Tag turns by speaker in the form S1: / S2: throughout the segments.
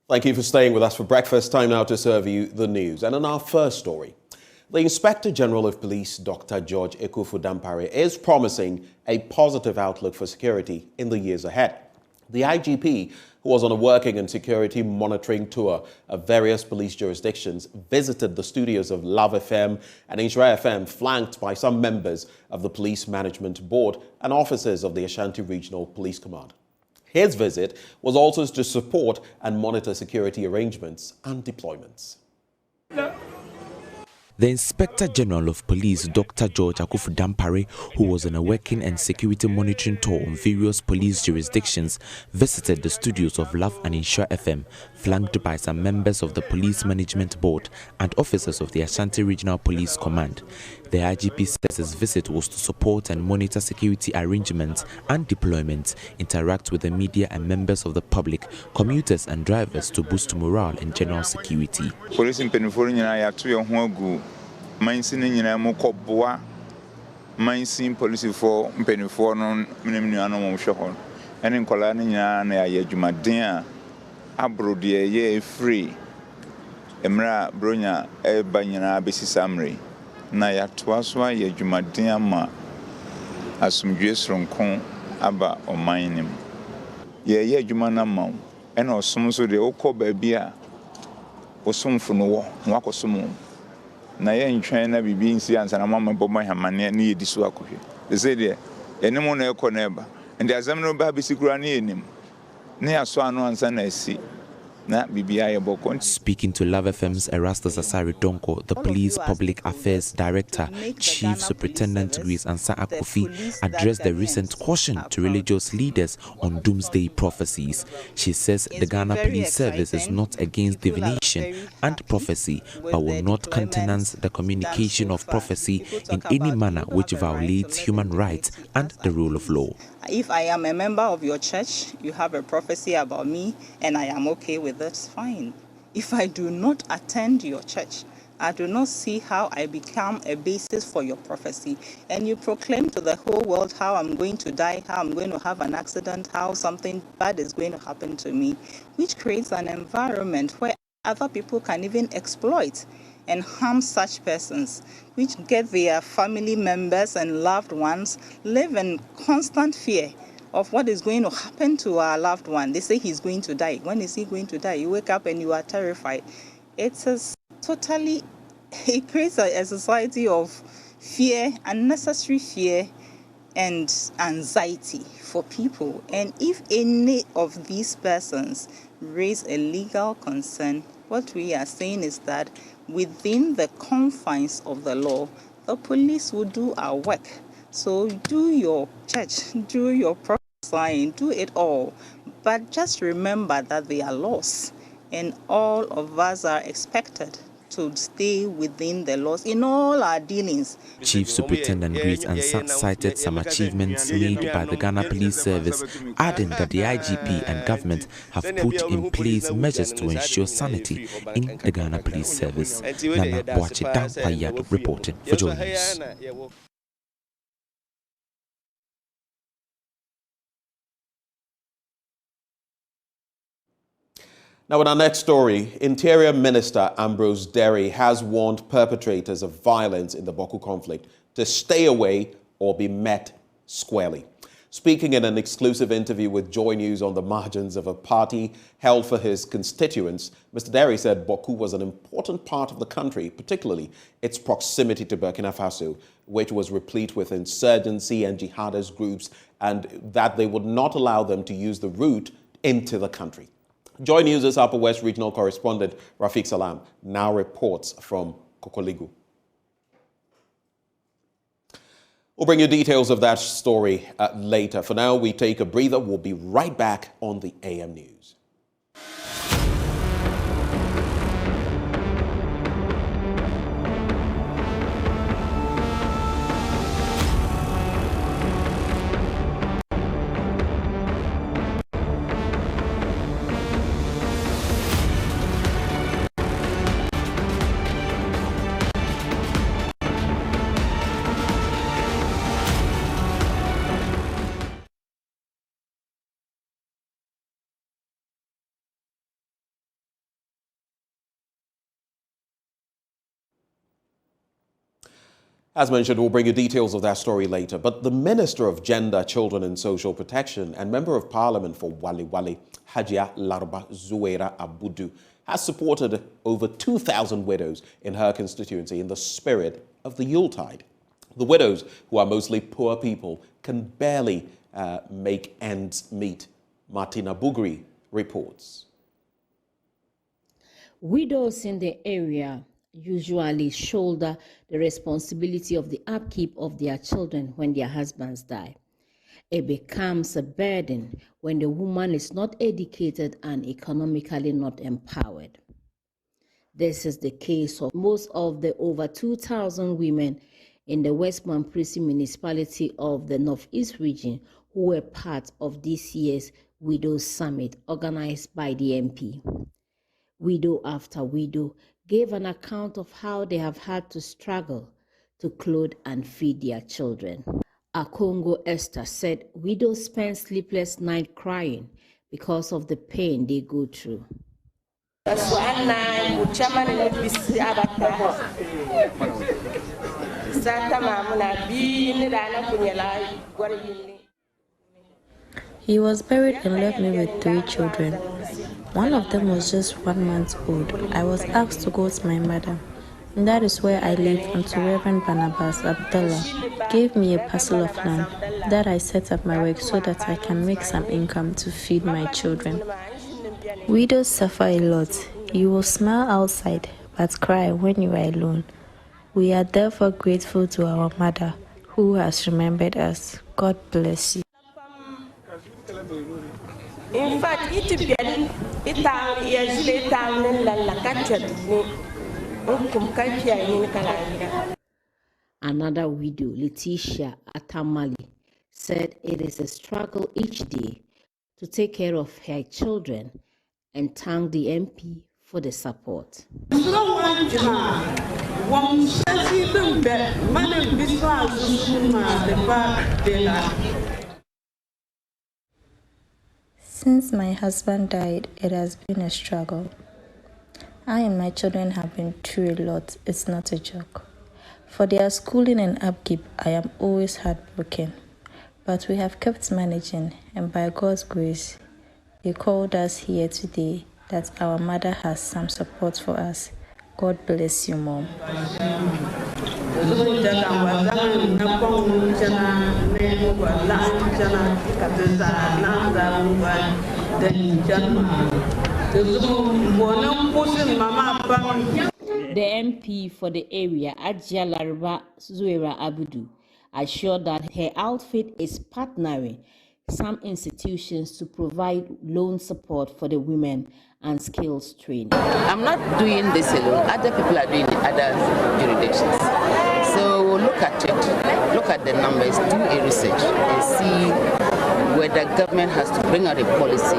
S1: Thank you for staying with us for breakfast. Time now to serve you the news. And in our first story, the Inspector General of Police, Dr. George Akakpo Dampare, is promising a positive outlook for security in the years ahead. The IGP, who was on a working and security monitoring tour of various police jurisdictions, visited the studios of Love FM and Insura FM, flanked by some members of the Police Management Board and officers of the Ashanti Regional Police Command. His visit was also to support and monitor security arrangements and deployments.
S2: The Inspector General of Police, Dr. George Akakpo Dampare, who was on a working and security monitoring tour on various police jurisdictions, visited the studios of Love and Insura FM, flanked by some members of the Police Management Board and officers of the Ashanti Regional Police Command. The IGP says his visit was to support and monitor security arrangements and deployments, interact with the media and members of the public, commuters and drivers to boost morale and general security.
S3: Police in Peniforian Mainsin Mokoboa, Mainsin police for Penifornon, Minimiano Shohon, and in Colania, Yajumadea, Abrodia, ye free, Emra, Brunia, Ebanyana, Bessi Samri, Naya Twaswa, Yajumadea ma, Asum Jesron Abba or Minim. Ye Jumana Mount, and or some so the Oko Babia, or some from the Wako Sumo. Na ye ntwen bibi nsi ansa na mama boma hamane na ye disu akohwe they say there enemo na ekọ na eba and azam no ba bisikura na enim na yaso anu ansa na asi na bibi aye boko.
S2: Speaking to Love FM's Erastus Asari Donko, the Police Public Affairs Director, Chief Superintendent Grace Ansa Akofi addressed the recent caution to religious leaders on doomsday prophecies. She says the Ghana Police Service is not against divination and prophecy, but will not countenance the communication of prophecy in any manner which violates human rights and the rule of law.
S4: If I am a member of your church, you have a prophecy about me, and I am okay with it, fine. If I do not attend your church, I do not see how I become a basis for your prophecy. And you proclaim to the whole world how I'm going to die, how I'm going to have an accident, how something bad is going to happen to me, which creates an environment where other people can even exploit and harm such persons, which get their family members and loved ones live in constant fear of what is going to happen to our loved one. They say he's going to die. When is he going to die? You wake up and you are terrified. It creates a society of fear, unnecessary fear and anxiety for people. And if any of these persons raise a legal concern, what we are saying is that within the confines of the law, the police will do our work. So do your church, do your prophesying, do it all. But just remember that there are laws, and all of us are expected to stay within the laws in all our dealings.
S2: Chief Superintendent Grace Ansa cited some achievements made by the Ghana Police Service, adding that the IGP and government have put in place measures to ensure sanity in the Ghana Police Service. Nana Boachi Dampayad reporting for Joy News.
S1: Now, in our next story, Interior Minister Ambrose Derry has warned perpetrators of violence in the Boko conflict to stay away or be met squarely. Speaking in an exclusive interview with Joy News on the margins of a party held for his constituents, Mr. Derry said Boko was an important part of the country, particularly its proximity to Burkina Faso, which was replete with insurgency and jihadist groups, and that they would not allow them to use the route into the country. Joy News' Upper West Regional Correspondent Rafiq Salam now reports from Kokoligu. We'll bring you details of that story later. For now, we take a breather. We'll be right back on the AM News. As mentioned, we'll bring you details of that story later. But the Minister of Gender, Children and Social Protection and Member of Parliament for Walewale, Hajia Larba Zuwaira Abudu, has supported over 2,000 widows in her constituency in the spirit of the Yuletide. The widows, who are mostly poor people, can barely make ends meet. Martina Bugri reports.
S5: Widows in the area usually shoulder the responsibility of the upkeep of their children when their husbands die. It becomes a burden when the woman is not educated and economically not empowered. This is the case of most of the over 2,000 women in the West Mamprisi municipality of the Northeast region who were part of this year's Widows Summit organized by the MP. Widow after widow gave an account of how they have had to struggle to clothe and feed their children. Akongo Esther said widows spend sleepless nights crying because of the pain they go through.
S6: He was buried and left me with 3 children. One of them was just 1 month old. I was asked to go to my mother. And that is where I lived until Reverend Barnabas Abdullah gave me a parcel of land that I set up my work so that I can make some income to feed my children. Widows suffer a lot. You will smile outside but cry when you are alone. We are therefore grateful to our mother who has remembered us. God bless you.
S7: In fact,
S5: Another widow, Letitia Atamali, said it is a struggle each day to take care of her children and thanked the MP for the support.
S6: Since my husband died, it has been a struggle. I and my children have been through a lot. It's not a joke. For their schooling and upkeep, I am always heartbroken. But we have kept managing, and by God's grace, they called us here today that our mother has some support for us. God bless you, Mom.
S5: The MP for the area, Hajia Larba Zuwaira Abudu, assured that her outfit is partnering some institutions to provide loan support for the women and skills training.
S8: I'm not doing this alone. Other people are doing it in other jurisdictions. So look at it, look at the numbers, do a research and see whether government has to bring out a policy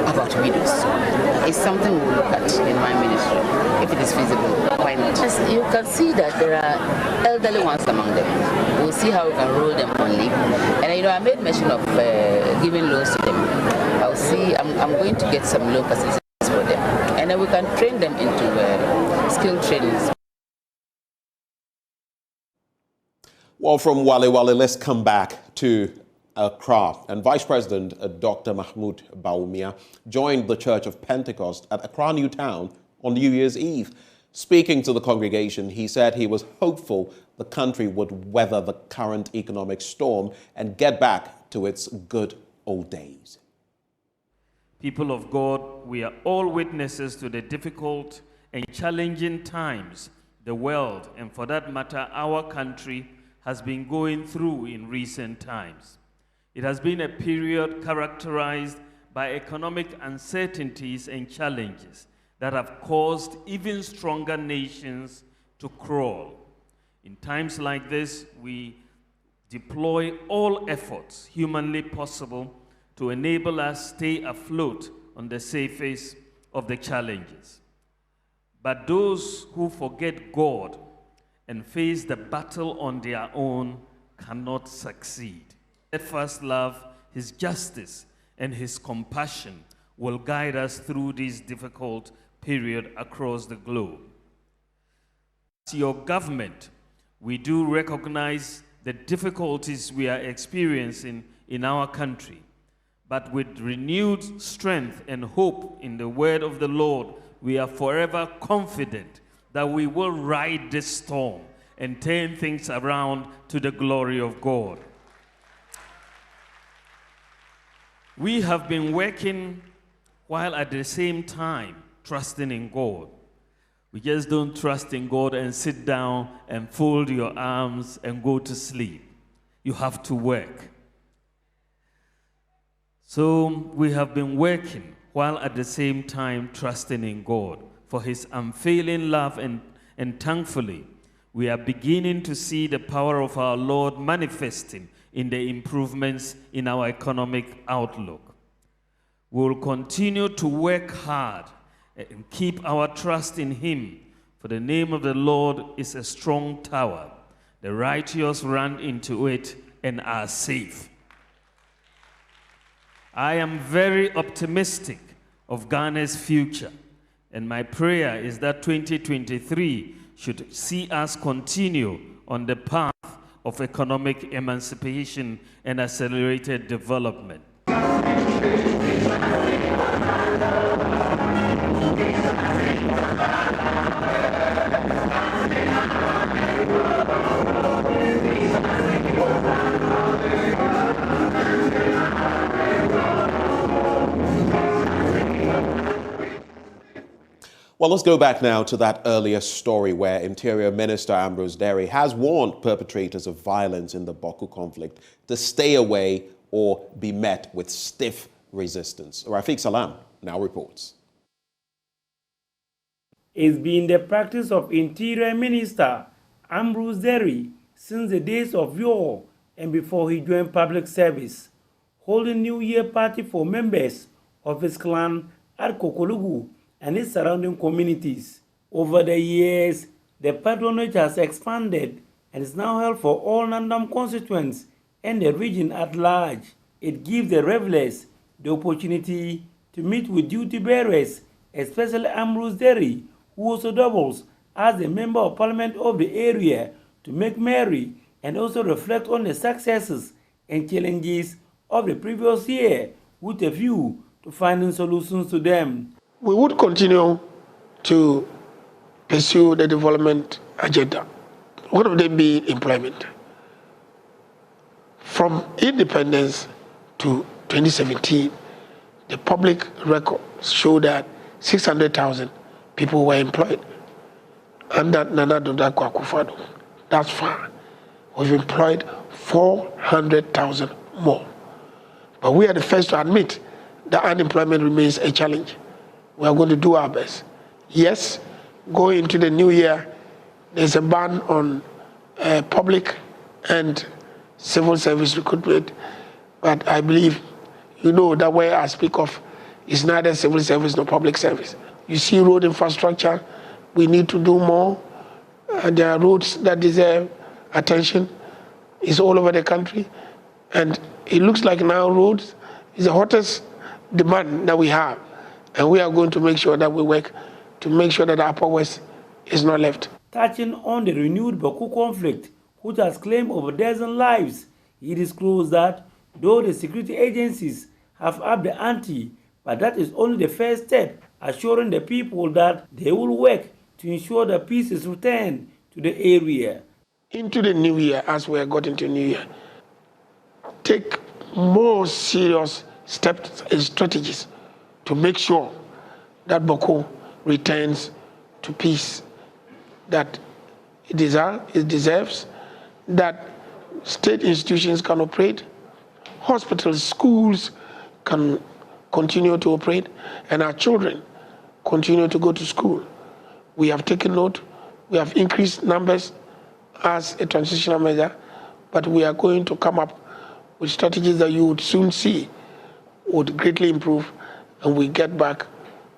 S8: about widows. It's something we'll look at in my ministry. If it is feasible, why not? You can see that there are elderly ones among them. We'll see how we can roll them on leave. And I made mention of giving loans to them. I'll see, I'm going to get some loan facilities for them. And then we can train them into skill trainings.
S1: Well, from Walewale, let's come back to Accra. And Vice President Dr. Mahmoud Bawumia joined the Church of Pentecost at Accra New Town on New Year's Eve. Speaking to the congregation, he said he was hopeful the country would weather the current economic storm and get back to its good old days.
S9: People of God, we are all witnesses to the difficult and challenging times the world, and for that matter, our country, has been going through in recent times. It has been a period characterized by economic uncertainties and challenges that have caused even stronger nations to crawl. In times like this, we deploy all efforts humanly possible to enable us stay afloat on the surface of the challenges. But those who forget God and face the battle on their own cannot succeed. Steadfast love, His justice, and His compassion will guide us through this difficult period across the globe. As your government, We do recognize the difficulties we are experiencing in our country, but with renewed strength and hope in the word of the Lord, we are forever confident that we will ride this storm and turn things around to the glory of God. We have been working while at the same time trusting in God. We just don't trust in God and sit down and fold your arms and go to sleep. You have to work. So we have been working while at the same time trusting in God for his unfailing love, and thankfully, we are beginning to see the power of our Lord manifesting in the improvements in our economic outlook. We will continue to work hard and keep our trust in him, for the name of the Lord is a strong tower. The righteous run into it and are safe. I am very optimistic of Ghana's future, and my prayer is that 2023 should see us continue on the path of economic emancipation and accelerated development.
S1: Well, let's go back now to that earlier story where Interior Minister Ambrose Derry has warned perpetrators of violence in the Boko conflict to stay away or be met with stiff resistance. Rafiq Salam now reports.
S7: It's been the practice of Interior Minister Ambrose Derry since the days of yore and before he joined public service, holding New Year party for members of his clan at Kokolugu and its surrounding communities. Over the years, the patronage has expanded and is now held for all Nandam constituents and the region at large. It gives the revelers the opportunity to meet with duty bearers, especially Ambrose Derry, who also doubles as a member of parliament of the area, to make merry and also reflect on the successes and challenges of the previous year with a view to finding solutions to them.
S10: We would continue to pursue the development agenda. One of them being employment. From independence to 2017, the public records show that 600,000 people were employed under Nana Addo Akufo-Addo. That's far. We've employed 400,000 more. But we are the first to admit that unemployment remains a challenge. We are going to do our best. Yes, going into the new year, there's a ban on public and civil service recruitment, but I believe you know that where I speak of is neither civil service nor public service. You see road infrastructure, we need to do more. There are roads that deserve attention. It's all over the country, and it looks like now roads is the hottest demand that we have. And we are going to make sure that we work to make sure that the Upper West is not left.
S7: Touching on the renewed Boko conflict, which has claimed over a dozen lives, he disclosed that though the security agencies have upped the ante, but that is only the first step, assuring the people that they will work to ensure that peace is returned to the area.
S10: Into the new year, as we have got into new year, take more serious steps and strategies to make sure that Boko returns to peace, that it deserves, that state institutions can operate, hospitals, schools can continue to operate, and our children continue to go to school. We have taken note, we have increased numbers as a transitional measure, but we are going to come up with strategies that you would soon see would greatly improve, and we get back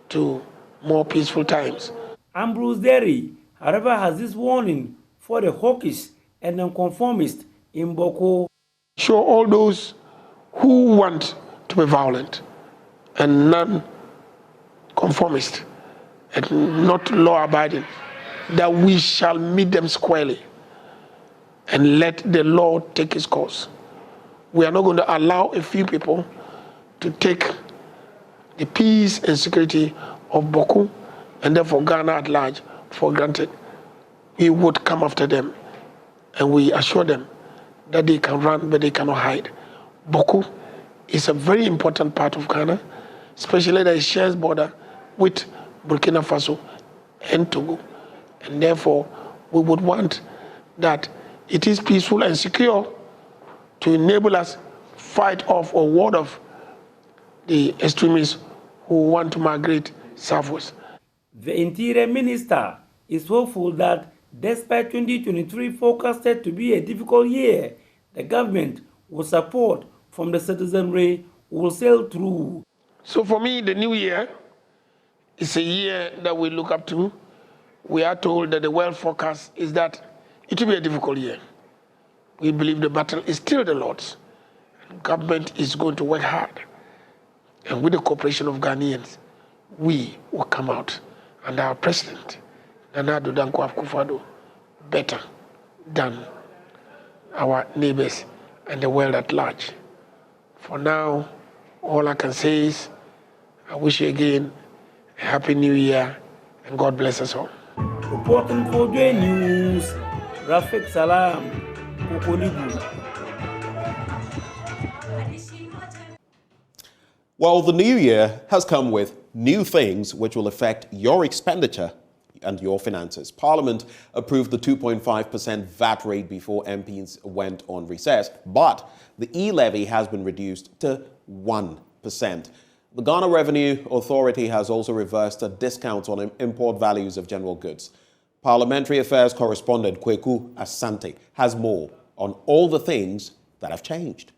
S10: to more peaceful times.
S7: Ambrose Derry, however, has this warning for the hawkish and nonconformists in Boko.
S10: Show all those who want to be violent and non-conformist and not law-abiding that we shall meet them squarely. and let the law take its course. We are not going to allow a few people to take the peace and security of Boku and therefore Ghana at large for granted. We would come after them and we assure them that they can run but they cannot hide. Boku is a very important part of Ghana, especially that it shares border with Burkina Faso and Togo. And therefore, we would want that it is peaceful and secure to enable us fight off or ward off the extremists who want to migrate southwards.
S7: The Interior Minister is hopeful that despite 2023 forecasted to be a difficult year, the government with support from the citizenry will sail through.
S10: So for me, the new year is a year that we look up to. We are told that the world forecast is that it will be a difficult year. We believe the battle is still the Lord's. Government is going to work hard. And with the cooperation of Ghanaians, we will come out. And our president, Nana Addo Dankwa Akufo-Addo, better than our neighbors and the world at large. For now, all I can say is, I wish you again a happy new year and God bless us all.
S7: Reporting for J News, Rafik Salam, Kokolibu.
S1: Well, the new year has come with new things which will affect your expenditure and your finances. Parliament approved the 2.5% VAT rate before MPs went on recess, but the e-levy has been reduced to 1%. The Ghana Revenue Authority has also reversed a discount on import values of general goods. Parliamentary Affairs correspondent Kweku Asante has more on all the things that have changed.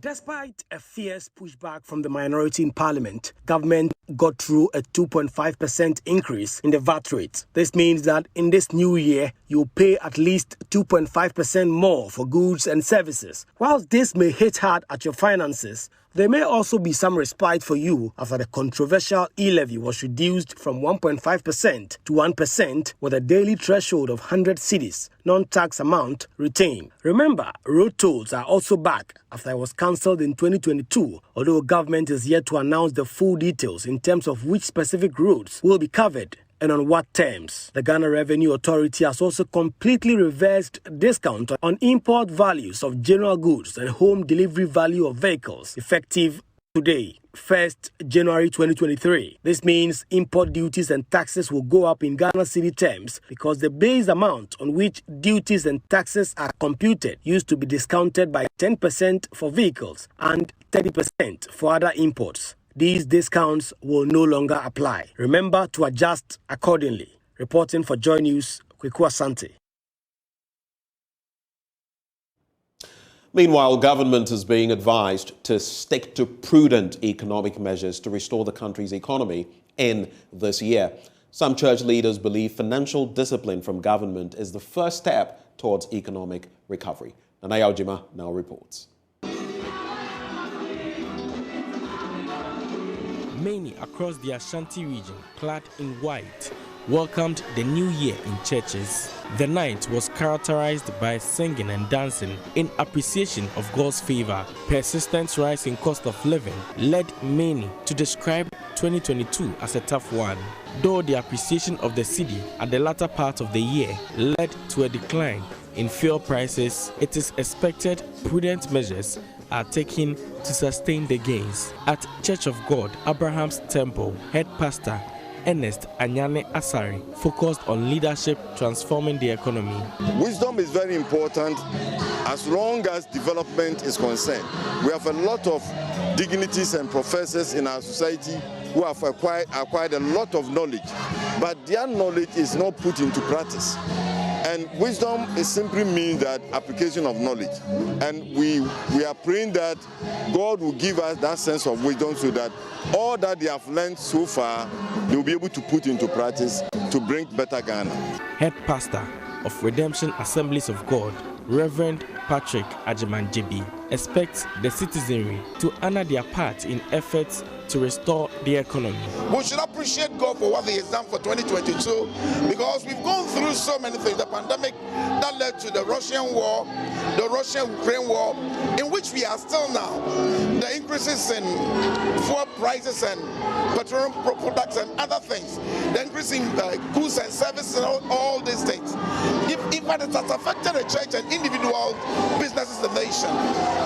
S11: Despite a fierce pushback from the minority in Parliament, government got through a 2.5% increase in the VAT rate. This means that in this new year, you'll pay at least 2.5% more for goods and services. Whilst this may hit hard at your finances, there may also be some respite for you after the controversial e-levy was reduced from 1.5% to 1% with a daily threshold of 100 cedis, non-tax amount retained. Remember, road tolls are also back after it was cancelled in 2022, although government is yet to announce the full details in terms of which specific roads will be covered and on what terms. The Ghana Revenue Authority has also completely reversed discount on import values of general goods and home delivery value of vehicles, effective today, 1st January 2023. This means import duties and taxes will go up in Ghana cedi terms because the base amount on which duties and taxes are computed used to be discounted by 10% for vehicles and 30% for other imports. These discounts will no longer apply. Remember to adjust accordingly. Reporting for Joy News, Kweku Asante.
S1: Meanwhile, government is being advised to stick to prudent economic measures to restore the country's economy in this year. Some church leaders believe financial discipline from government is the first step towards economic recovery. Nanaya Ojima now reports.
S12: Many across the Ashanti region, clad in white, welcomed the new year in churches. The night was characterized by singing and dancing in appreciation of God's favor. Persistent rise in cost of living led many to describe 2022 as a tough one. Though the appreciation of the cedi at the latter part of the year led to a decline in fuel prices, it is expected prudent measures are taken to sustain the gains. At Church of God, Abraham's Temple, head pastor Ernest Anyane Asari focused on leadership transforming the economy.
S13: Wisdom is very important as long as development is concerned. We have a lot of dignitaries and professors in our society who have acquired a lot of knowledge, but their knowledge is not put into practice. And wisdom is simply means that application of knowledge. And we are praying that God will give us that sense of wisdom so that all that they have learned so far, they will be able to put into practice to bring better Ghana.
S12: Head pastor of Redemption Assemblies of God, Reverend Patrick Ajiman JB, expects the citizenry to honor their part in efforts to restore the economy.
S14: We should appreciate God for what He has done for 2022 because we've gone through so many things. The pandemic that led to the Russian war, the Russian-Ukraine war, in which we are still now. The increases in fuel prices and petroleum products and other things. The increase in goods and services and all these things. In fact, it has affected the church and individual businesses in the nation.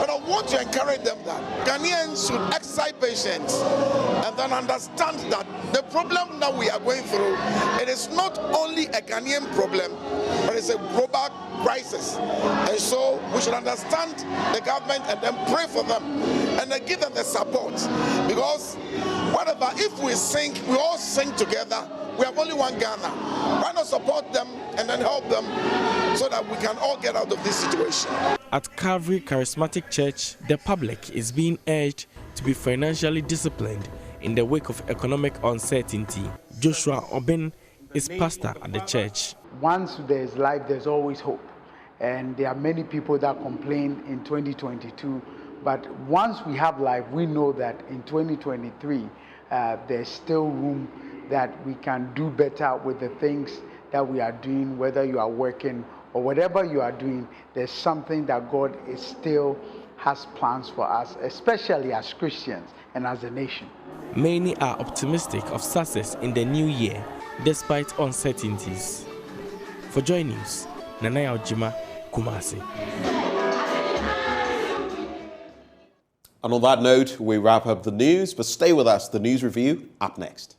S14: But I want to encourage them that Ghanaians should exercise patience and then understand that the problem that we are going through, it is not only a Ghanaian problem, but it's a global crisis. And so we should understand the government and then pray for them and then give them the support. Because whatever, if we sing, we all sing together, we have only one Ghana. Why not support them and then help them so that we can all get out of this situation?
S12: At Calvary Charismatic Church, the public is being urged to be financially disciplined in the wake of economic uncertainty. Joshua Obin is pastor at the church.
S15: Once there's life, there's always hope. And there are many people that complain in 2022. But once we have life, we know that in 2023, there's still room that we can do better with the things that we are doing, whether you are working or whatever you are doing. There's something that God is still has plans for us, especially as Christians and as a nation.
S12: Many are optimistic of success in the new year, despite uncertainties. For Joy News, Nanaya Ojima, Kumasi.
S1: And on that note, we wrap up the news, but stay with us. The news review up next.